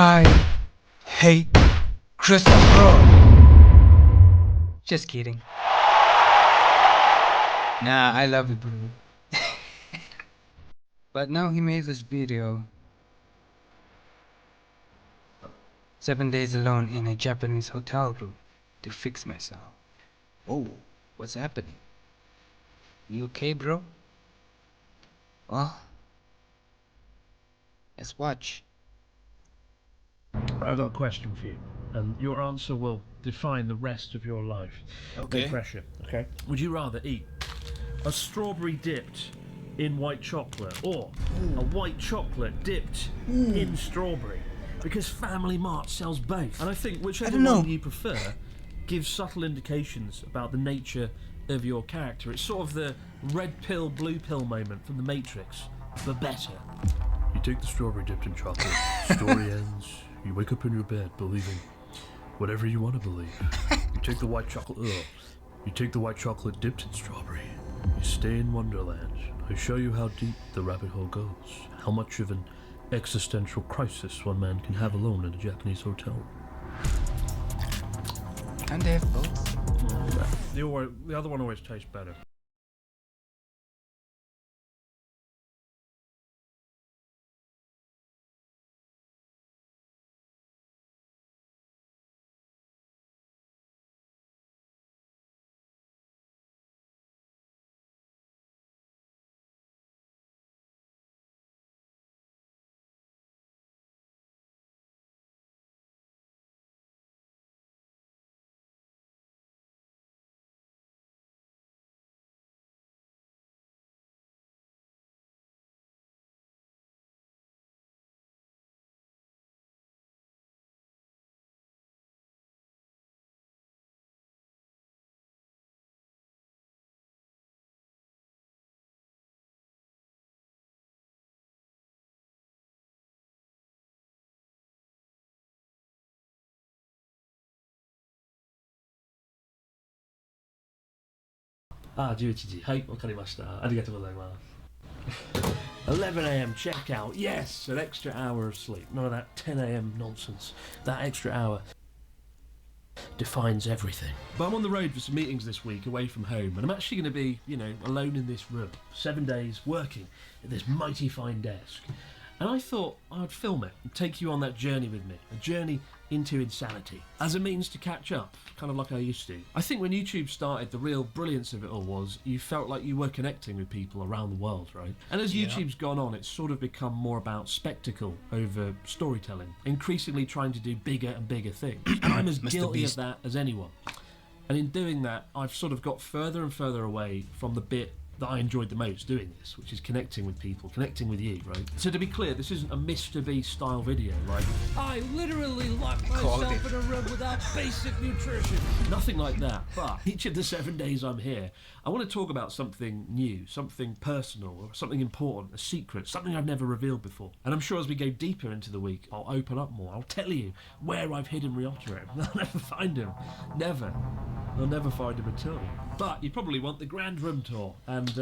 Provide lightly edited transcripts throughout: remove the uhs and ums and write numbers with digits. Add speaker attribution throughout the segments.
Speaker 1: I hate Christopher. Just kidding. Nah, I love you, bro. But now he made this video. 7 days alone in a Japanese hotel room to fix myself. Oh, what's happening? You okay, bro? Well, let's watch.
Speaker 2: I've got a question for you, and your answer will define the rest of your life.
Speaker 1: Okay.
Speaker 2: No pressure, okay? Would you rather eat a strawberry dipped in white chocolate or a white chocolate dipped in strawberry? Because Family Mart sells both. And I think whichever one you prefer gives subtle indications about the nature of your character. It's sort of the red pill, blue pill moment from The Matrix, but better. You take the strawberry dipped in chocolate, story ends, you wake up in your bed believing whatever you want to believe. You take the white chocolate, you take the white chocolate dipped in strawberry. You stay in Wonderland. I show you how deep the rabbit hole goes, how much of an existential crisis one man can have alone in a Japanese hotel.
Speaker 1: And they have both.
Speaker 2: The other one always tastes better. Ah, 11時。はい、わかりました。ありがとうございます。11 a.m. checkout. Yes, an extra hour of sleep. None of that 10 a.m. nonsense. That extra hour defines everything. But I'm on the road for some meetings this week away from home, and I'm actually going to be, alone in this room. 7 days working at this mighty fine desk. And I thought I'd film it and take you on that journey with me. A journey into insanity. As a means to catch up, kind of like I used to. I think when YouTube started, the real brilliance of it all was you felt like you were connecting with people around the world, right? And as YouTube's gone on, it's sort of become more about spectacle over storytelling, increasingly trying to do bigger and bigger things. And I'm as guilty of that as anyone. And in doing that, I've sort of got further and further away from the bit that I enjoyed the most doing this, which is connecting with people, connecting with you, right? So to be clear, this isn't a Mr. Beast style video, like, I literally locked myself in a room without basic nutrition. Nothing like that, but each of the 7 days I'm here, I want to talk about something new, something personal, or something important, a secret, something I've never revealed before. And I'm sure as we go deeper into the week, I'll open up more. I'll tell you where I've hidden Ryotaro. I'll never find him. Never. I'll never find him at all. But you probably want the grand room tour, and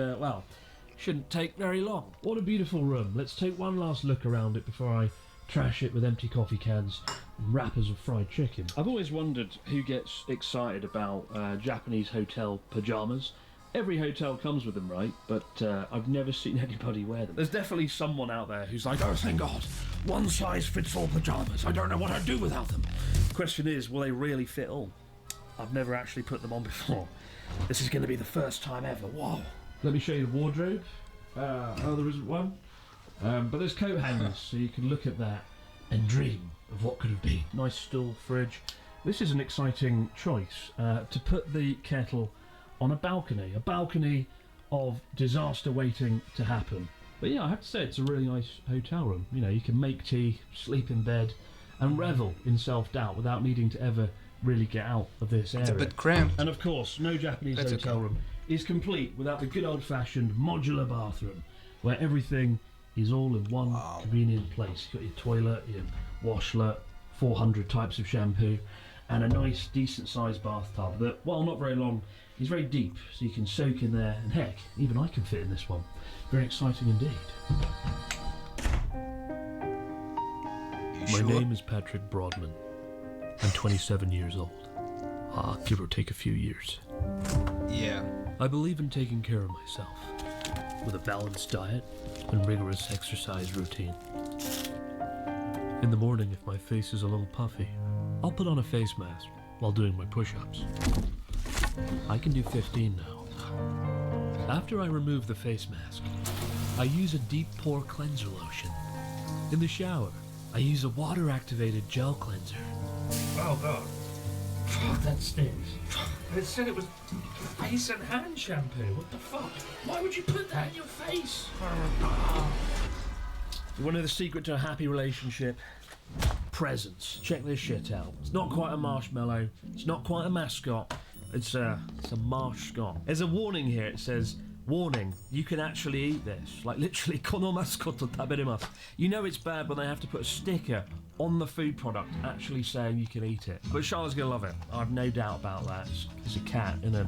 Speaker 2: shouldn't take very long. What a beautiful room. Let's take one last look around it before I trash it with empty coffee cans and wrappers of fried chicken. I've always wondered who gets excited about Japanese hotel pyjamas. Every hotel comes with them, right? But I've never seen anybody wear them. There's definitely someone out there who's like, oh, thank God, one size fits all pyjamas. I don't know what I'd do without them. The question is, will they really fit all? I've never actually put them on before. This is going to be the first time ever. Whoa. Let me show you the wardrobe. Oh, there isn't one. But there's coat hangers, so you can look at that and dream of what could have been. Nice stool, fridge. This is an exciting choice, to put the kettle on a balcony of disaster waiting to happen. But yeah, I have to say it's a really nice hotel room. You know, you can make tea, sleep in bed, and revel in self-doubt without needing to ever really get out of this area.
Speaker 1: It's a bit cramped.
Speaker 2: And of course, no Japanese hotel room is complete without the good old-fashioned modular bathroom, where everything is all in one convenient place. You've got your toilet, your washlet, 400 types of shampoo, and a nice, decent-sized bathtub that, while not very long, is very deep, so you can soak in there, and heck, even I can fit in this one. Very exciting indeed. My name is Patrick Broadman. I'm 27 years old. Give or take a few years.
Speaker 1: Yeah.
Speaker 2: I believe in taking care of myself with a balanced diet and rigorous exercise routine. In the morning, if my face is a little puffy, I'll put on a face mask while doing my push-ups. I can do 15 now. After I remove the face mask, I use a deep pore cleanser lotion. In the shower, I use a water-activated gel cleanser. Oh god. Fuck, that stinks. It said it was face and hand shampoo. What the fuck? Why would you put that in your face? You want to know the secret to a happy relationship? Presents. Check this shit out. It's not quite a marshmallow. It's not quite a mascot. It's a marshcot. There's a warning here. It says, warning, you can actually eat this. Like literally, kono mascoto taberimasu. You know it's bad when they have to put a sticker on the food product actually saying you can eat it. But Charlotte's gonna love it. I've no doubt about that. It's a cat in a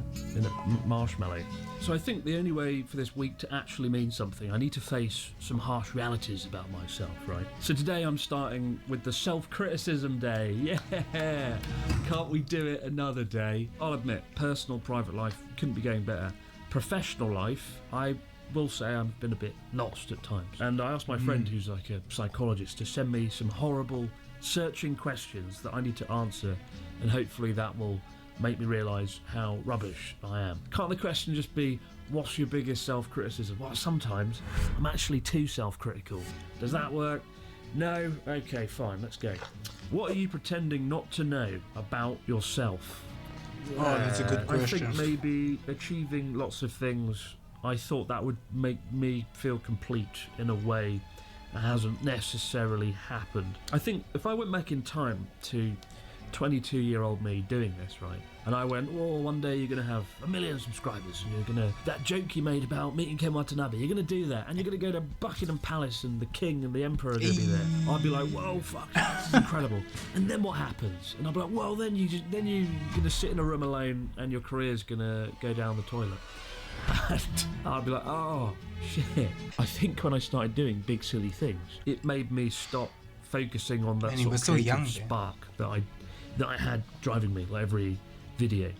Speaker 2: marshmallow. So I think the only way for this week to actually mean something, I need to face some harsh realities about myself, right? So today I'm starting with the self-criticism day. Yeah! Can't we do it another day? I'll admit, personal, private life couldn't be going better. Professional life, I will say I've been a bit lost at times. And I asked my friend, who's like a psychologist, to send me some horrible, searching questions that I need to answer, and hopefully that will make me realise how rubbish I am. Can't the question just be, what's your biggest self-criticism? Well, sometimes I'm actually too self-critical. Does that work? No? Okay, fine, let's go. What are you pretending not to know about yourself?
Speaker 1: Oh, that's a good question.
Speaker 2: I think maybe achieving lots of things, I thought that would make me feel complete in a way that hasn't necessarily happened. I think if I went back in time to 22-year-old me doing this, right, and I went, well, one day you're going to have 1 million subscribers, and you're going to, that joke you made about meeting Ken Watanabe, you're going to do that, and you're going to go to Buckingham Palace, and the King and the Emperor are going to be there. I'd be like, whoa, fuck, this is incredible. And then what happens? And I'd be like, well, then you're going to sit in a room alone, and your career's going to go down the toilet. And I'd be like, oh, shit. I think when I started doing big, silly things, it made me stop focusing on that sort of creative spark that I had driving me, like every video.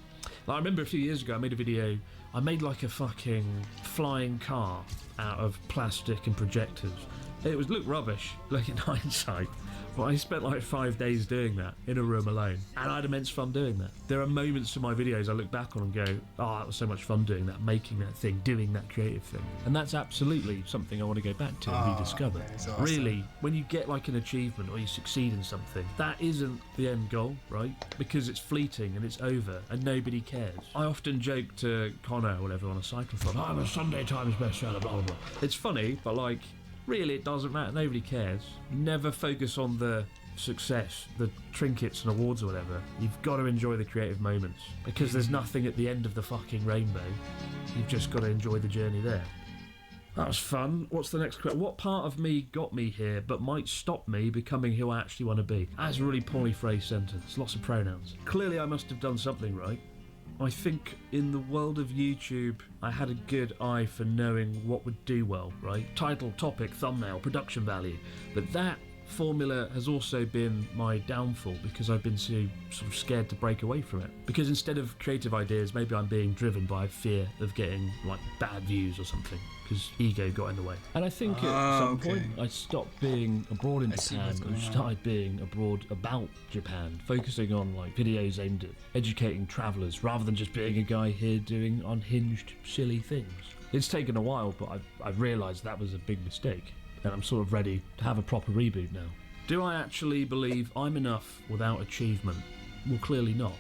Speaker 2: Like, I remember a few years ago I made a video, I made like a fucking flying car out of plastic and projectors. It looked rubbish, like in hindsight, but I spent like 5 days doing that in a room alone, and I had immense fun doing that. There are moments in my videos I look back on and go, oh, that was so much fun doing that, making that thing, doing that creative thing. And that's absolutely something I want to go back to and rediscover.
Speaker 1: Awesome.
Speaker 2: Really, when you get like an achievement or you succeed in something, that isn't the end goal, right? Because it's fleeting and it's over and nobody cares. I often joke to Connor or whatever on a cyclothon, I'm a Sunday Times bestseller, blah blah blah. It's funny, but like, really it doesn't matter, nobody cares. You never focus on the success, the trinkets and awards or whatever. You've got to enjoy the creative moments, because there's nothing at the end of the fucking rainbow. You've just got to enjoy the journey there. That was fun. What's the next question? What part of me got me here but might stop me becoming who I actually want to be? That's a really poorly phrased sentence, lots of pronouns. Clearly I must have done something right. I think in the world of YouTube, I had a good eye for knowing what would do well, right? Title, topic, thumbnail, production value. But that formula has also been my downfall, because I've been so sort of scared to break away from it. Because instead of creative ideas, maybe I'm being driven by fear of getting like bad views or something, because ego got in the way. And I think at some point I stopped being abroad in Japan and started being abroad about Japan, focusing on like videos aimed at educating travellers rather than just being a guy here doing unhinged, silly things. It's taken a while, but I've realised that was a big mistake. And I'm sort of ready to have a proper reboot now. Do I actually believe I'm enough without achievement? Well, clearly not.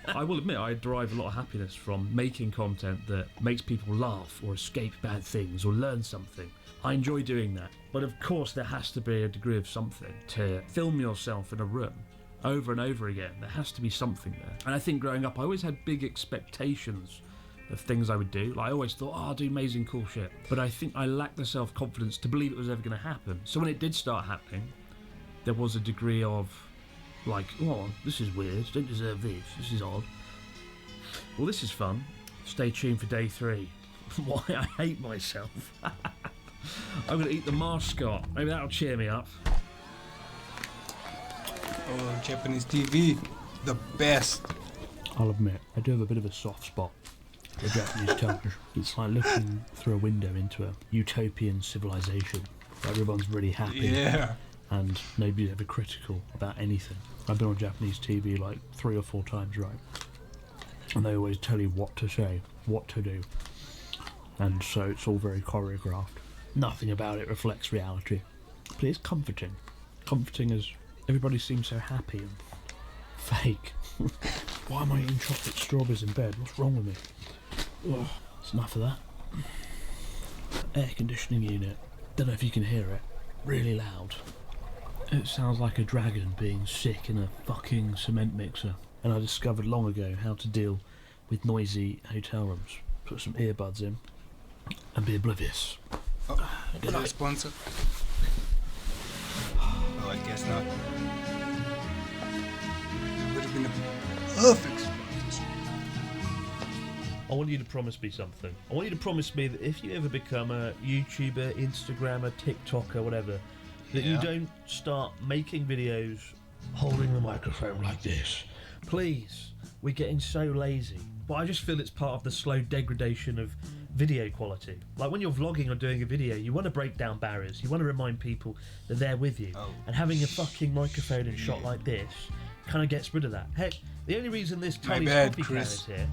Speaker 2: I will admit I derive a lot of happiness from making content that makes people laugh or escape bad things or learn something. I enjoy doing that. But of course there has to be a degree of something. To film yourself in a room over and over again, there has to be something there. And I think growing up I always had big expectations of things I would do. Like, I always thought, oh, I'll do amazing cool shit. But I think I lacked the self-confidence to believe it was ever going to happen. So when it did start happening, there was a degree of, like, oh, this is weird, don't deserve this is odd. Well, this is fun. Stay tuned for day 3. Why I hate myself. I'm going to eat the mascot. Maybe that'll cheer me up.
Speaker 1: Oh, Japanese TV, the best.
Speaker 2: I'll admit, I do have a bit of a soft spot for Japanese television. It's like looking through a window into a utopian civilization. Everyone's really happy.
Speaker 1: Yeah.
Speaker 2: And nobody's ever critical about anything. I've been on Japanese TV like 3 or 4 times, right? And they always tell you what to say, what to do. And so it's all very choreographed. Nothing about it reflects reality. But it's comforting. Comforting as everybody seems so happy and fake. Why am I eating chocolate strawberries in bed? What's wrong with me? Oh, it's enough of that. Air conditioning unit. Don't know if you can hear it. Really loud. It sounds like a dragon being sick in a fucking cement mixer. And I discovered long ago how to deal with noisy hotel rooms. Put some earbuds in and be oblivious.
Speaker 1: Oh, is it a sponsor? Oh, I guess not. Would have been a perfect sponsor.
Speaker 2: I want you to promise me something. I want you to promise me that if you ever become a YouTuber, Instagrammer, TikToker, whatever, that you don't start making videos holding the microphone like this. Please, we're getting so lazy. But I just feel it's part of the slow degradation of video quality. Like when you're vlogging or doing a video, you want to break down barriers. You want to remind people that they're with you. And having a fucking microphone and shot like this kind of gets rid of that. Heck, the only reason this tiny coffee can is here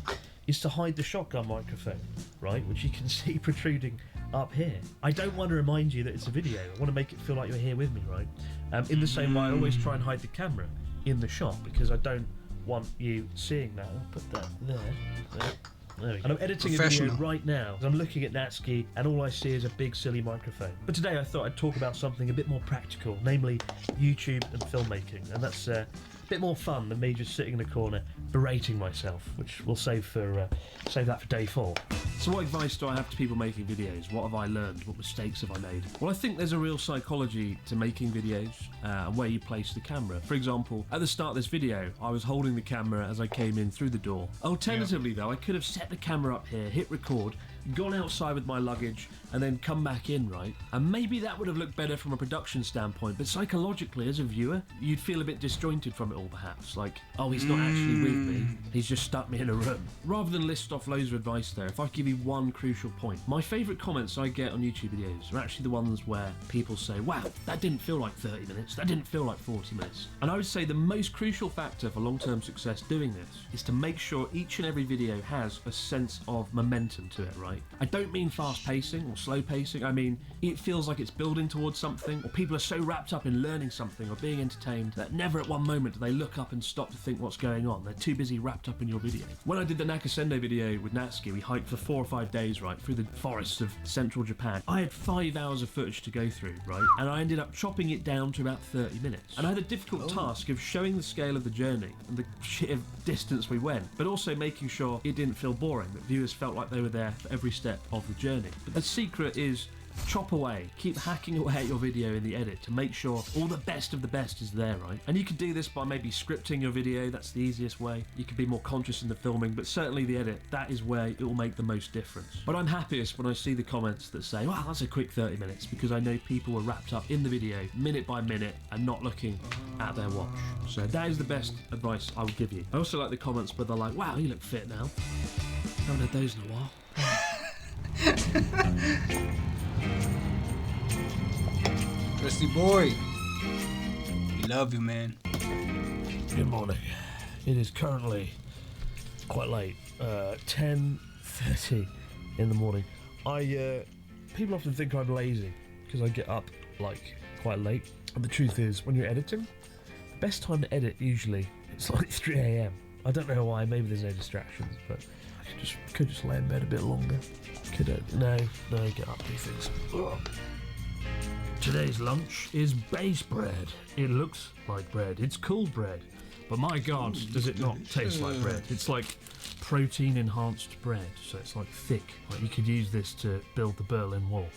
Speaker 2: is to hide the shotgun microphone, right? Which you can see protruding up here. I don't want to remind you that it's a video. I want to make it feel like you're here with me, right? In the same way, I always try and hide the camera in the shot because I don't want you seeing that. I'll put that there. There we go. And I'm editing a video right now. I'm looking at Natsuki and all I see is a big silly microphone. But today I thought I'd talk about something a bit more practical, namely YouTube and filmmaking. And that's a bit more fun than me just sitting in a corner berating myself, which we'll save that for day 4. So what advice do I have to people making videos? What have I learned? What mistakes have I made? Well, I think there's a real psychology to making videos and where you place the camera. For example, at the start of this video, I was holding the camera as I came in through the door. Alternatively, though, I could have set the camera up here, hit record, gone outside with my luggage, and then come back in, right? And maybe that would have looked better from a production standpoint, but psychologically, as a viewer, you'd feel a bit disjointed from it all, perhaps. Like, oh, he's not actually with me, he's just stuck me in a room. Rather than list off loads of advice there, if I give you one crucial point, my favourite comments I get on YouTube videos are actually the ones where people say, wow, that didn't feel like 30 minutes, that didn't feel like 40 minutes. And I would say the most crucial factor for long-term success doing this is to make sure each and every video has a sense of momentum to it, right? I don't mean fast pacing or slow pacing, I mean it feels like it's building towards something, or people are so wrapped up in learning something or being entertained that never at one moment do they look up and stop to think what's going on. They're too busy wrapped up in your video. When I did the Nakasendo video with Natsuki, we hiked for 4 or 5 days, right, through the forests of central Japan. I had 5 hours of footage to go through, right, and I ended up chopping it down to about 30 minutes. And I had a difficult task of showing the scale of the journey and the sheer distance we went, but also making sure it didn't feel boring, that viewers felt like they were there for every step of the journey. But the secret is chop away, keep hacking away at your video in the edit to make sure all the best of the best is there, right? And you can do this by maybe scripting your video, that's the easiest way. You can be more conscious in the filming, but certainly the edit, that is where it will make the most difference. But I'm happiest when I see the comments that say, wow, that's a quick 30 minutes, because I know people were wrapped up in the video minute by minute and not looking at their watch. So that is the best advice I would give you. I also like the comments where they're like, wow, you look fit now. Haven't had those in a while.
Speaker 1: Trusty boy, we love you, man.
Speaker 2: Good morning. It is currently quite late, 10:30 in the morning. People often think I'm lazy because I get up like quite late. And the truth is, when you're editing, the best time to edit usually it's like 3 a.m. I don't know why. Maybe there's no distractions, but I could just lay in bed a bit longer. No, get up, do things. Ugh. Today's lunch is base bread. It looks like bread. It's cold bread. But my God, does it not taste like bread? It's like protein-enhanced bread, so it's like thick. Like you could use this to build the Berlin Wall.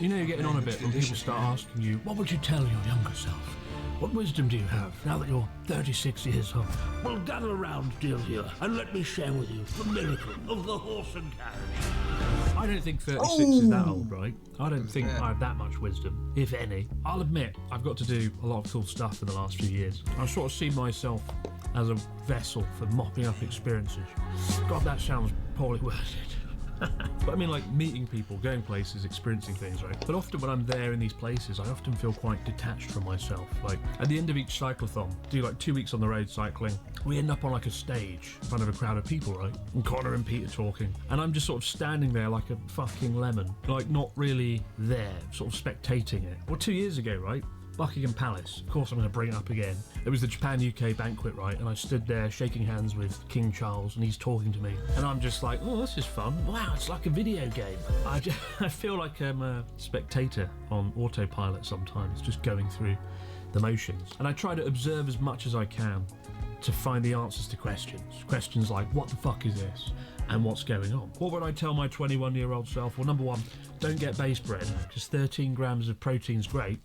Speaker 2: You know you're getting on a bit when people start asking you, what would you tell your younger self? What wisdom do you have now that you're 36 years old? Well, gather around, dear viewer, and let me share with you the miracle of the horse and carriage. I don't think 36 is that old, right? I don't think I have that much wisdom, if any. I'll admit, I've got to do a lot of cool stuff in the last few years. I sort of see myself as a vessel for mopping up experiences. God, that sounds poorly worded. But I mean, like, meeting people, going places, experiencing things, right? But often when I'm there in these places, I often feel quite detached from myself. Like, at the end of each cyclothon, do like 2 weeks on the road cycling, we end up on like a stage in front of a crowd of people, right? And Connor and Peter talking. And I'm just sort of standing there like a fucking lemon, like not really there, sort of spectating it. Well, 2 years ago, right? Buckingham Palace. Of course I'm going to bring it up again. It was the Japan-UK banquet, right? And I stood there shaking hands with King Charles and he's talking to me. And I'm just like, oh, this is fun. Wow, it's like a video game. I feel like I'm a spectator on autopilot sometimes, just going through the motions. And I try to observe as much as I can to find the answers to questions. Questions like, what the fuck is this? And what's going on? What would I tell my 21-year-old self? Well, number one, don't get base bread, because 13 grams of protein's great,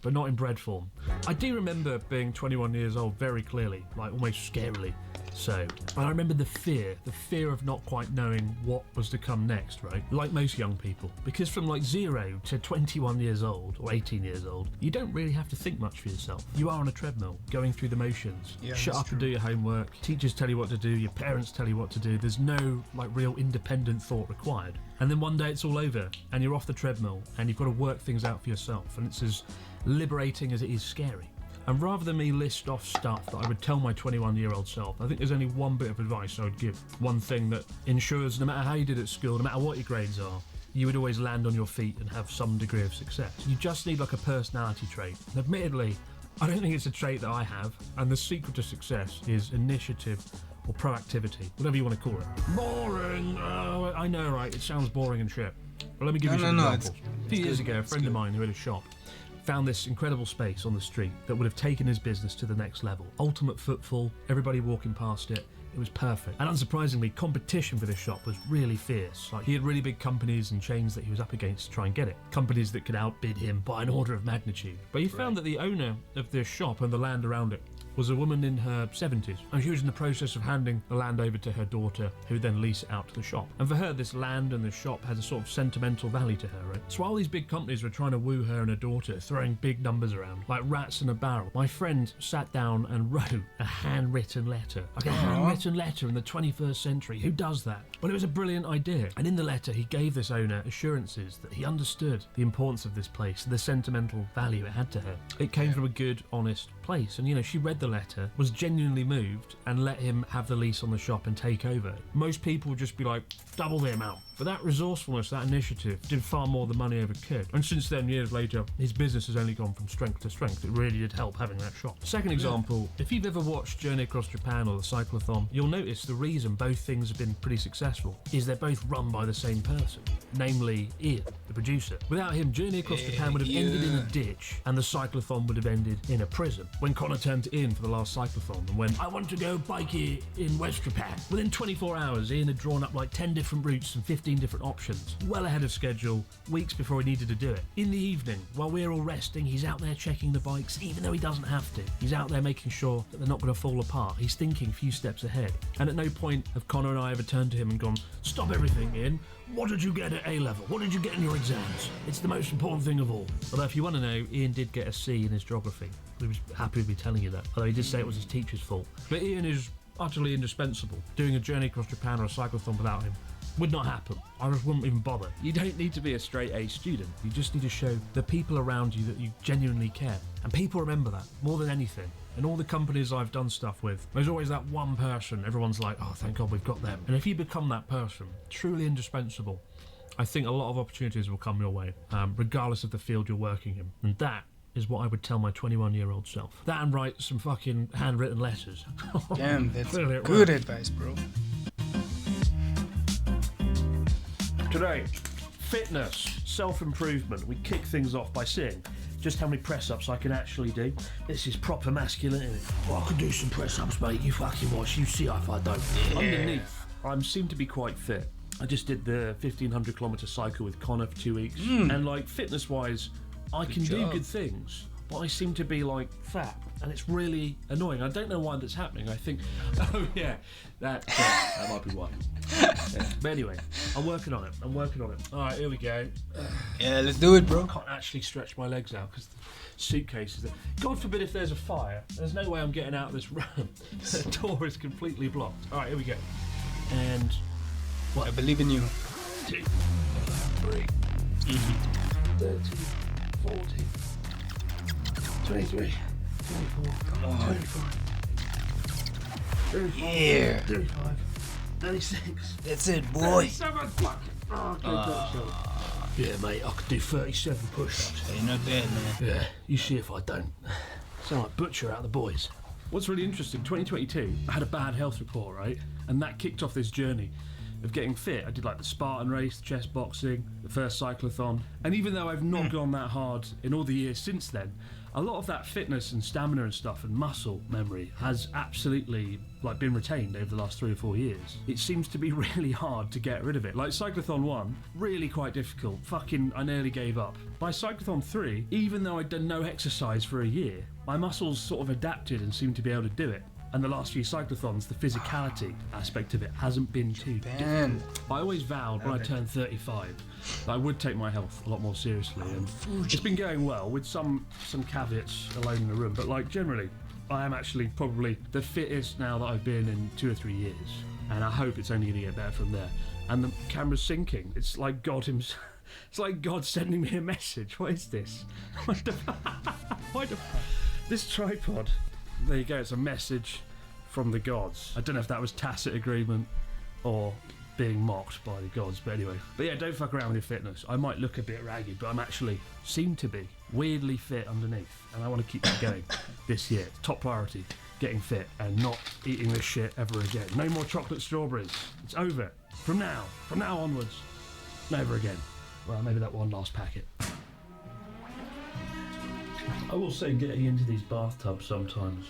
Speaker 2: but not in bread form. I do remember being 21 years old very clearly, like almost scarily so. And I remember the fear of not quite knowing what was to come next, right? Like most young people. Because from like 0 to 21 years old, or 18 years old, you don't really have to think much for yourself. You are on a treadmill, going through the motions.
Speaker 1: Yeah,
Speaker 2: shut up
Speaker 1: true.
Speaker 2: and do your homework. Teachers tell you what to do, your parents tell you what to do. There's no like real independent thought required. And then one day it's all over, and you're off the treadmill, and you've got to work things out for yourself, and it's as liberating as it is scary. And rather than me list off stuff that I would tell my 21-year-old self, I think there's only one bit of advice I would give. One thing that ensures no matter how you did at school, no matter what your grades are, you would always land on your feet and have some degree of success. You just need like a personality trait. And admittedly, I don't think it's a trait that I have, and the secret to success is initiative or proactivity, whatever you want to call it. Boring! Oh, I know, right? It sounds boring and shit. But let me give you some examples. A few years ago, a friend of mine who had a shop found this incredible space on the street that would have taken his business to the next level. Ultimate footfall, everybody walking past it. It was perfect. And unsurprisingly, competition for this shop was really fierce. Like, he had really big companies and chains that he was up against to try and get it. Companies that could outbid him by an order of magnitude. But he found that the owner of this shop and the land around it was a woman in her 70s, and she was in the process of handing the land over to her daughter, who would then lease it out to the shop. And for her, this land and the shop had a sort of sentimental value to her, right? So while these big companies were trying to woo her and her daughter, throwing big numbers around, like rats in a barrel, my friend sat down and wrote a handwritten letter. Like a handwritten letter in the 21st century. Who does that? Well, it was a brilliant idea. And in the letter, he gave this owner assurances that he understood the importance of this place, the sentimental value it had to her. It came from a good, honest place. And, you know, she read the letter, was genuinely moved, and let him have the lease on the shop and take over. Most people would just be like, double the amount. But that resourcefulness, that initiative, did far more than money ever could. And since then, years later, his business has only gone from strength to strength. It really did help having that shop. Second example, if you've ever watched Journey Across Japan or the Cyclothon, you'll notice the reason both things have been pretty successful is they're both run by the same person, namely Ian, the producer. Without him, Journey Across Japan would have ended in a ditch, and the Cyclothon would have ended in a prison. When Connor turned to Ian for the last Cyclothon and went, I want to go biking in West Japan. Within 24 hours, Ian had drawn up like 10 different routes and 15 different options, well ahead of schedule, weeks before he needed to do it. In the evening, while we're all resting, he's out there checking the bikes, even though he doesn't have to. He's out there making sure that they're not going to fall apart. He's thinking a few steps ahead. And at no point have Connor and I ever turned to him and gone, stop everything, Ian. What did you get at A-level? What did you get in your exams? It's the most important thing of all. Although if you want to know, Ian did get a C in his geography. He was happy with me telling you that, although he did say it was his teacher's fault. But Ian is utterly indispensable. Doing a Journey Across Japan or a Cyclothon without him would not happen. I just wouldn't even bother. You don't need to be a straight A student. You just need to show the people around you that you genuinely care. And people remember that more than anything. In all the companies I've done stuff with, there's always that one person everyone's like, oh, thank God we've got them. And if you become that person, truly indispensable, I think a lot of opportunities will come your way, regardless of the field you're working in. And that is what I would tell my 21-year-old self. That and write some fucking handwritten letters.
Speaker 1: Damn, that's good advice, bro.
Speaker 2: Today, fitness, self-improvement. We kick things off by seeing just how many press-ups I can actually do. This is proper masculinity. Oh, I can do some press-ups, mate. You fucking watch. You see if I don't. Yeah. Underneath, I seem to be quite fit. I just did the 1,500 kilometre cycle with Connor for 2 weeks. And like, fitness-wise, I can do good things. but I seem to be like fat, and it's really annoying. I don't know why that's happening. I think, oh yeah, that might be why. Yeah. But anyway, I'm working on it. All right, here we go.
Speaker 1: Yeah, let's do it, bro.
Speaker 2: I can't actually stretch my legs out because the suitcase is there. God forbid if there's a fire. There's no way I'm getting out of this room. The door is completely blocked. All right, here we go. And
Speaker 1: I believe in you.
Speaker 2: 2, 3, 13, 14, 23, 24,
Speaker 1: Come on.
Speaker 2: 25, 35,
Speaker 1: Yeah.
Speaker 2: 35, 36,
Speaker 1: That's it, boy.
Speaker 2: 37. Fuck. Oh, yeah, mate, I could do 37 push-ups.
Speaker 1: Hey, not bad, man.
Speaker 2: Yeah, you see if I don't. Sound like Butcher out of the boys. What's really interesting, 2022, I had a bad health report, right? And that kicked off this journey of getting fit. I did like the Spartan race, the chest boxing, the first cyclothon. And even though I've not gone that hard in all the years since then, a lot of that fitness and stamina and stuff and muscle memory has absolutely like been retained over the last 3 or 4 years. It seems to be really hard to get rid of it. Like Cyclothon 1, really quite difficult. I nearly gave up. By Cyclothon 3, even though I'd done no exercise for a year, my muscles sort of adapted and seemed to be able to do it. And the last few cyclothons, the physicality aspect of it hasn't been too difficult. I always vowed when I turned 35 that I would take my health a lot more seriously, and it's been going well with some caveats alone in the room, but like generally I am actually probably the fittest now that I've been in 2 or 3 years, and I hope it's only going to get better from there. And the camera's syncing. It's like God himself. It's like God sending me a message. What is this? This tripod. There you go, it's a message from the gods. I don't know if that was tacit agreement or being mocked by the gods, but anyway. But yeah, don't fuck around with your fitness. I might look a bit ragged, but I'm actually seem to be weirdly fit underneath, and I want to keep that going this year. Top priority, getting fit and not eating this shit ever again. No more chocolate strawberries. It's over. From now onwards, never again. Well, maybe that one last packet. I will say getting into these bathtubs sometimes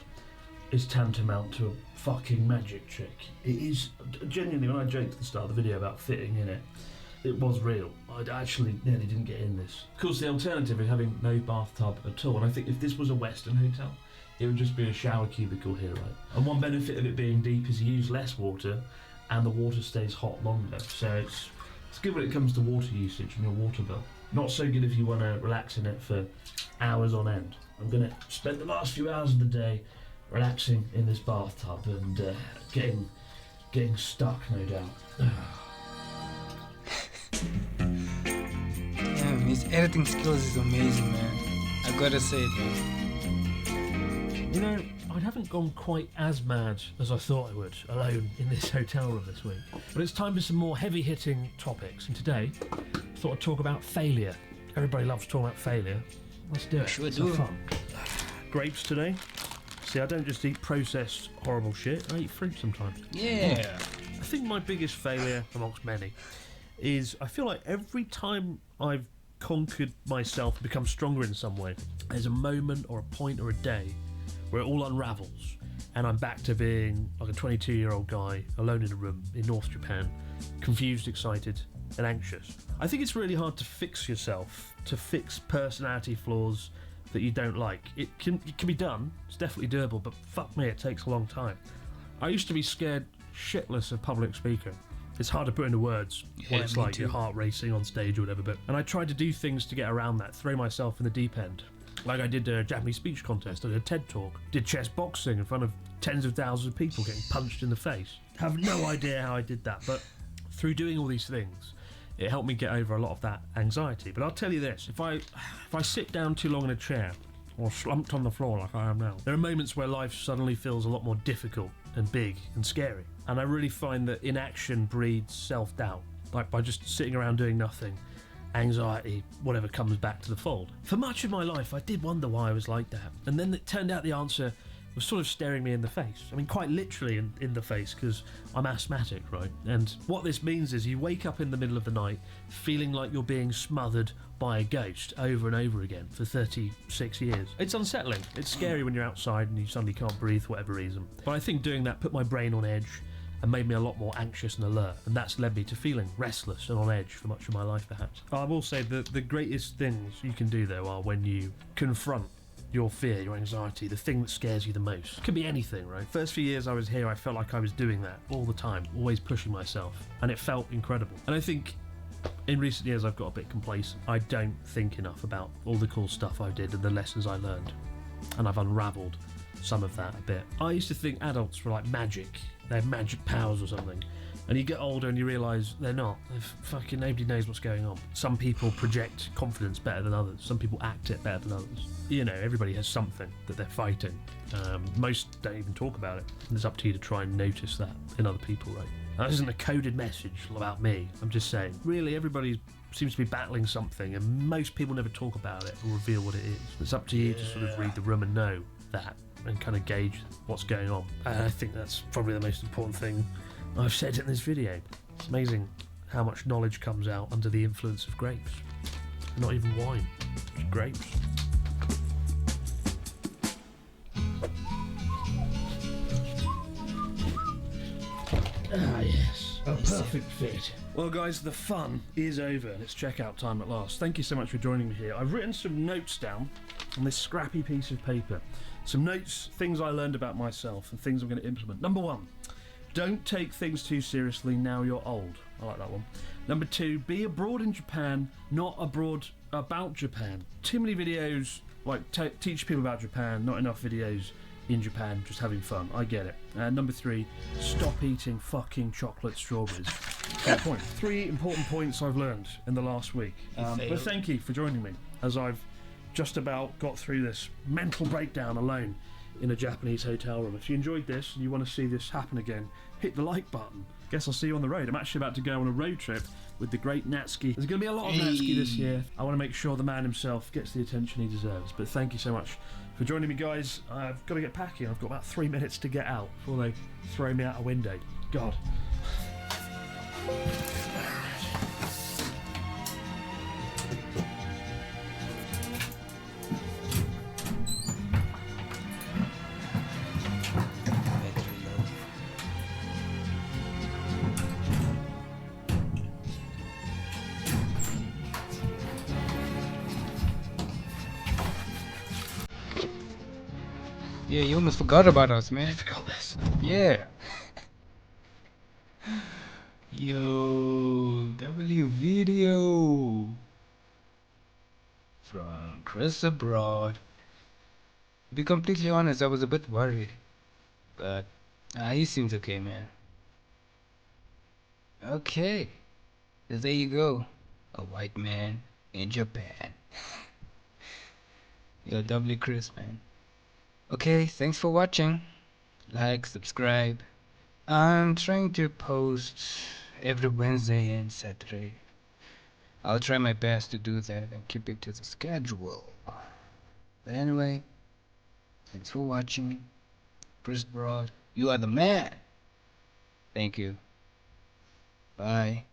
Speaker 2: is tantamount to a fucking magic trick. It is, genuinely, when I joked at the start of the video about fitting in it, it was real. I actually nearly didn't get in this. Of course, the alternative is having no bathtub at all, and I think if this was a Western hotel, it would just be a shower cubicle here, right? And one benefit of it being deep is you use less water, and the water stays hot longer, so it's good when it comes to water usage and your water bill. Not so good if you want to relax in it for hours on end. I'm going to spend the last few hours of the day relaxing in this bathtub and getting stuck, no doubt.
Speaker 1: Damn, his editing skills is amazing, man. I gotta say it, man.
Speaker 2: You know, I haven't gone quite as mad as I thought I would alone in this hotel room this week. But it's time for some more heavy-hitting topics. And today, I thought I'd talk about failure. Everybody loves talking about failure. Let's do it.
Speaker 1: Sure
Speaker 2: Let's
Speaker 1: do.
Speaker 2: have fun. Grapes today. See, I don't just eat processed horrible shit. I eat fruit sometimes.
Speaker 1: Yeah.
Speaker 2: I think my biggest failure, amongst many, is I feel like every time I've conquered myself, become stronger in some way, there's a moment or a point or a day where it all unravels and I'm back to being like a 22-year-old guy alone in a room in North Japan, confused, excited and anxious. I think it's really hard to fix yourself, to fix personality flaws that you don't like. It can be done, it's definitely doable, but fuck me, it takes a long time. I used to be scared shitless of public speaking. It's hard to put into words what it's
Speaker 1: me
Speaker 2: like,
Speaker 1: too.
Speaker 2: your heart racing on stage or whatever, and I tried to do things to get around that, throw myself in the deep end. Like I did a Japanese speech contest, I did a TED talk, did chest boxing in front of tens of thousands of people getting punched in the face. Have no idea how I did that, but through doing all these things, it helped me get over a lot of that anxiety. But I'll tell you this, if I sit down too long in a chair, or slumped on the floor like I am now, there are moments where life suddenly feels a lot more difficult and big and scary. And I really find that inaction breeds self-doubt. Like by just sitting around doing nothing, anxiety, whatever comes back to the fold. For much of my life, I did wonder why I was like that. And then it turned out the answer was sort of staring me in the face. I mean, quite literally in the face, because I'm asthmatic, right? And what this means is you wake up in the middle of the night feeling like you're being smothered by a ghost over and over again for 36 years. It's unsettling. It's scary when you're outside and you suddenly can't breathe for whatever reason. But I think doing that put my brain on edge and made me a lot more anxious and alert, and that's led me to feeling restless and on edge for much of my life, perhaps. I will say that the greatest things you can do, though, are when you confront your fear, your anxiety, the thing that scares you the most. It could be anything, right? First few years I was here, I felt like I was doing that all the time, always pushing myself, and it felt incredible. And I think in recent years I've got a bit complacent. I don't think enough about all the cool stuff I did and the lessons I learned, and I've unravelled some of that a bit. I used to think adults were like magic, they had magic powers or something. And you get older and you realise they're not. Fucking nobody knows what's going on. Some people project confidence better than others. Some people act it better than others. You know, everybody has something that they're fighting. Most don't even talk about it. And it's up to you to try and notice that in other people, right? That isn't a coded message about me. I'm just saying, really, everybody seems to be battling something, and most people never talk about it or reveal what it is. It's up to you to sort of read the room and know that, and kind of gauge what's going on. And I think that's probably the most important thing I've said in this video. It's amazing how much knowledge comes out under the influence of grapes. Not even wine, just grapes. Ah yes, a perfect fit. Well guys, the fun is over and it's checkout time at last. Thank you so much for joining me here. I've written some notes down on this scrappy piece of paper. Some notes, things I learned about myself and things I'm going to implement. Number 1. Don't take things too seriously now you're old. I like that one. Number 2, be abroad in Japan, not abroad about Japan. Too many videos like teach people about Japan, not enough videos in Japan, just having fun. I get it. And number 3, stop eating fucking chocolate strawberries. Fair point. 3 important points I've learned in the last week. But thank you for joining me as I've just about got through this mental breakdown alone in a Japanese hotel room. If you enjoyed this and you want to see this happen again, hit the like button. Guess I'll see you on the road. I'm actually about to go on a road trip with the great Natsuki. There's going to be a lot of Natsuki this year. I want to make sure the man himself gets the attention he deserves. But thank you so much for joining me, guys. I've got to get packing. I've got about 3 minutes to get out before they throw me out a window. God.
Speaker 1: Yeah, you almost forgot about us, man.
Speaker 2: I forgot this.
Speaker 1: Yeah. Yo, W video from Chris Abroad. To be completely honest, I was a bit worried, but he seems okay, man. Okay, so there you go, a white man in Japan. Yo, W Chris, man. Okay, thanks for watching. Like, subscribe. I'm trying to post every Wednesday and Saturday. I'll try my best to do that and keep it to the schedule. But anyway, thanks for watching. Chris Broad, you are the man. Thank you. Bye.